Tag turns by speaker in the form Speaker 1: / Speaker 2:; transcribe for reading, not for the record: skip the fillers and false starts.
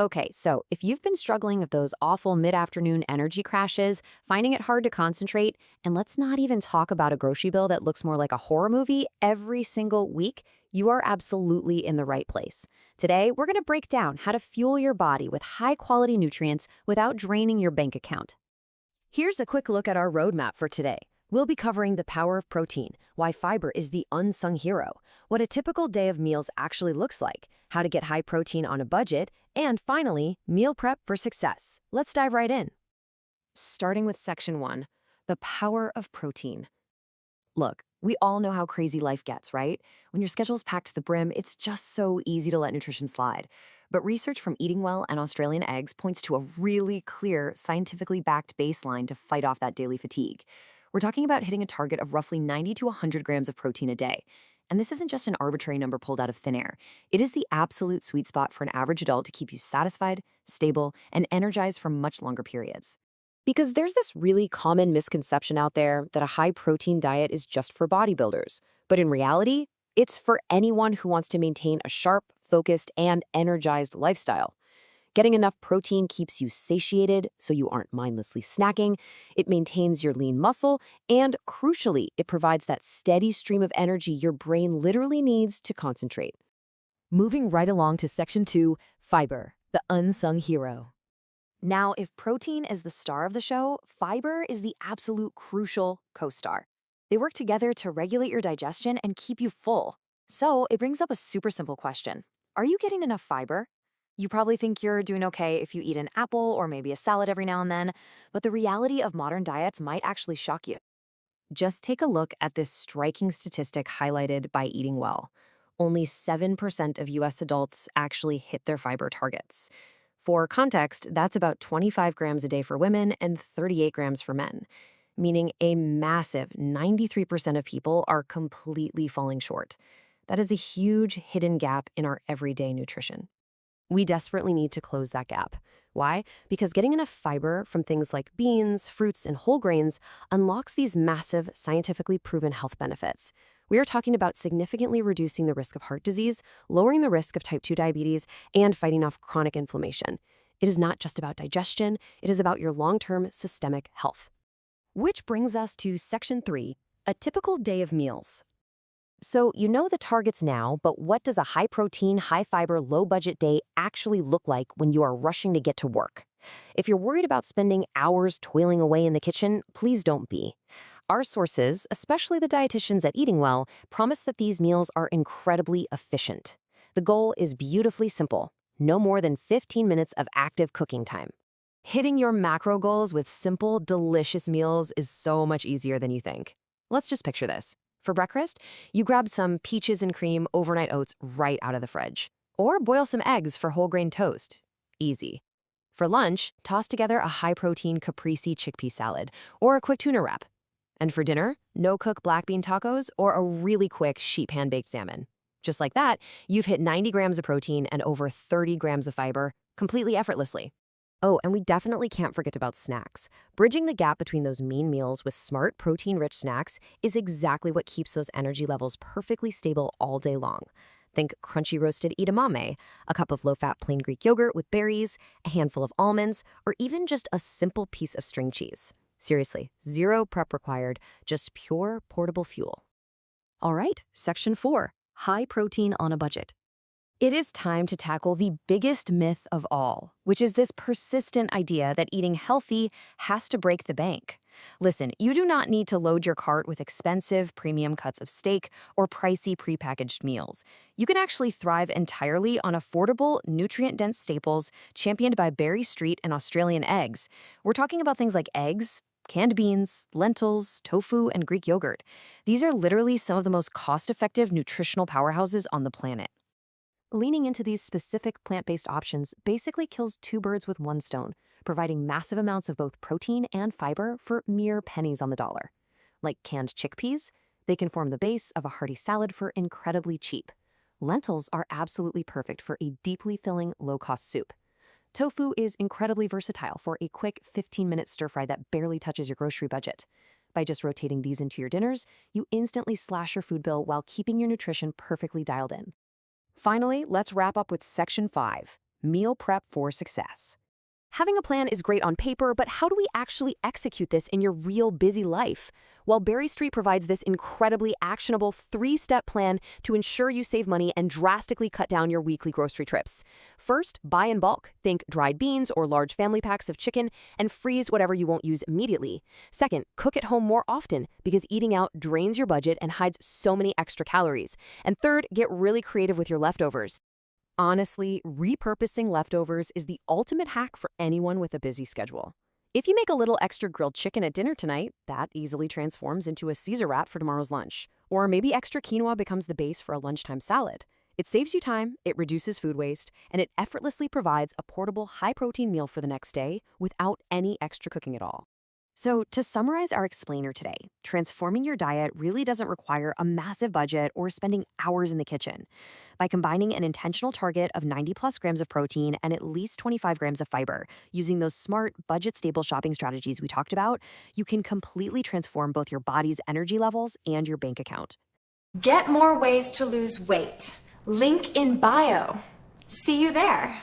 Speaker 1: Okay, so if you've been struggling with those awful mid afternoon energy crashes, finding it hard to concentrate, and let's not even talk about a grocery bill that looks more like a horror movie every single week, you are absolutely in the right place. Today, we're going to break down how to fuel your body with high quality nutrients without draining your bank account. Here's a quick look at our roadmap for today. We'll be covering the power of protein, why fiber is the unsung hero, what a typical day of meals actually looks like, how to get high protein on a budget, and finally, meal prep for success. Let's dive right in. Starting with section 1, the power of protein. Look, we all know how crazy life gets, right? When your schedule's packed to the brim, it's just so easy to let nutrition slide. But research from Eating Well and Australian Eggs points to a really clear, scientifically backed baseline to fight off that daily fatigue. We're talking about hitting a target of roughly 90 to 100 grams of protein a day. And this isn't just an arbitrary number pulled out of thin air. It is the absolute sweet spot for an average adult to keep you satisfied, stable, and energized for much longer periods. Because there's this really common misconception out there that a high protein diet is just for bodybuilders. But in reality, it's for anyone who wants to maintain a sharp, focused, and energized lifestyle. Getting enough protein keeps you satiated so you aren't mindlessly snacking. It maintains your lean muscle, and crucially, it provides that steady stream of energy your brain literally needs to concentrate. Moving right along to section 2, fiber, the unsung hero. Now, if protein is the star of the show, fiber is the absolute crucial co-star. They work together to regulate your digestion and keep you full. So it brings up a super simple question. Are you getting enough fiber? You probably think you're doing okay if you eat an apple or maybe a salad every now and then, but the reality of modern diets might actually shock you. Just take a look at this striking statistic highlighted by Eating Well. Only 7% of US adults actually hit their fiber targets. For context, that's about 25 grams a day for women and 38 grams for men, meaning a massive 93% of people are completely falling short. That is a huge hidden gap in our everyday nutrition. We desperately need to close that gap. Why? Because getting enough fiber from things like beans, fruits, and whole grains unlocks these massive, scientifically proven health benefits. We are talking about significantly reducing the risk of heart disease, lowering the risk of type 2 diabetes, and fighting off chronic inflammation. It is not just about digestion, it is about your long-term systemic health. Which brings us to section 3, a typical day of meals. So you know the targets now, but what does a high-protein, high-fiber, low-budget day actually look like when you are rushing to get to work? If you're worried about spending hours toiling away in the kitchen, please don't be. Our sources, especially the dietitians at Eating Well, promise that these meals are incredibly efficient. The goal is beautifully simple: no more than 15 minutes of active cooking time. Hitting your macro goals with simple, delicious meals is so much easier than you think. Let's just picture this. For breakfast, you grab some peaches and cream overnight oats right out of the fridge. Or boil some eggs for whole grain toast. Easy. For lunch, toss together a high-protein caprese chickpea salad or a quick tuna wrap. And for dinner, no-cook black bean tacos or a really quick sheet pan-baked salmon. Just like that, you've hit 90 grams of protein and over 30 grams of fiber completely effortlessly. Oh, and we definitely can't forget about snacks. Bridging the gap between those mean meals with smart, protein-rich snacks is exactly what keeps those energy levels perfectly stable all day long. Think crunchy roasted edamame, a cup of low-fat plain Greek yogurt with berries, a handful of almonds, or even just a simple piece of string cheese. Seriously, zero prep required, just pure portable fuel. All right, section 4, high protein on a budget. It is time to tackle the biggest myth of all, which is this persistent idea that eating healthy has to break the bank. Listen, you do not need to load your cart with expensive premium cuts of steak or pricey prepackaged meals. You can actually thrive entirely on affordable, nutrient-dense staples championed by Berry Street and Australian Eggs. We're talking about things like eggs, canned beans, lentils, tofu, and Greek yogurt. These are literally some of the most cost-effective nutritional powerhouses on the planet. Leaning into these specific plant-based options basically kills two birds with one stone, providing massive amounts of both protein and fiber for mere pennies on the dollar. Like canned chickpeas, they can form the base of a hearty salad for incredibly cheap. Lentils are absolutely perfect for a deeply filling, low-cost soup. Tofu is incredibly versatile for a quick 15-minute stir-fry that barely touches your grocery budget. By just rotating these into your dinners, you instantly slash your food bill while keeping your nutrition perfectly dialed in. Finally, let's wrap up with section 5, Meal prep for success. Having a plan is great on paper, but how do we actually execute this in your real busy life? Well, Berry Street provides this incredibly actionable 3-step plan to ensure you save money and drastically cut down your weekly grocery trips. First, buy in bulk. Think dried beans or large family packs of chicken and freeze whatever you won't use immediately. Second, cook at home more often because eating out drains your budget and hides so many extra calories. And third, get really creative with your leftovers. Honestly, repurposing leftovers is the ultimate hack for anyone with a busy schedule. If you make a little extra grilled chicken at dinner tonight, that easily transforms into a Caesar wrap for tomorrow's lunch. Or maybe extra quinoa becomes the base for a lunchtime salad. It saves you time, it reduces food waste, and it effortlessly provides a portable, high-protein meal for the next day without any extra cooking at all. So, to summarize our explainer today, transforming your diet really doesn't require a massive budget or spending hours in the kitchen. By combining an intentional target of 90 plus grams of protein and at least 25 grams of fiber, using those smart, budget stable shopping strategies we talked about, you can completely transform both your body's energy levels and your bank account.
Speaker 2: Get more ways to lose weight. Link in bio. See you there.